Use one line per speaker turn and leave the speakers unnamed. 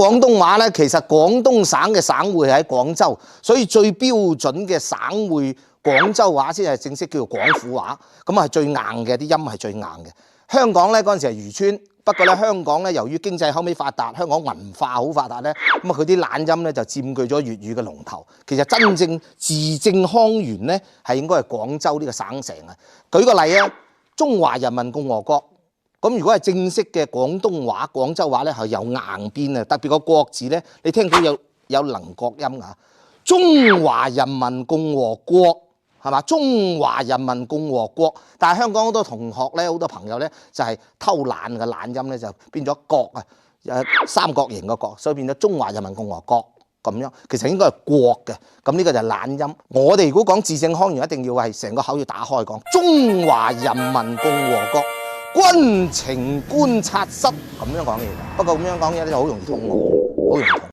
廣東話咧，其實廣東省嘅省會係喺廣州，所以最標準嘅省會廣州話先係正式叫做廣府話，咁係最硬嘅，啲音係最硬嘅。香港咧嗰陣時係漁村，不過咧香港咧由於經濟後尾發達，香港文化好發達咧，咁啊佢啲懶音咧就佔據咗粵語嘅龍頭。其實真正字正腔圓咧係應該係廣州呢個省城啊。舉個例啊，中華人民共和國。咁如果係正式嘅廣東話、廣州話咧，係有硬邊啊，特別個國字咧，你聽到有稜角音啊。中華人民共和國係嘛？中華人民共和國，但係香港好多同學咧，好多朋友咧就係偷懶嘅懶音咧，就變咗國啊，三角形個國，所以變咗中華人民共和國咁樣。其實應該係國嘅，咁呢個就係懶音。我哋如果講字正腔圓，一定要係成個口要打開講，中華人民共和國軍情觀察室咁樣講嘢，不過咁樣講嘢咧就好容易通喎，好容易通。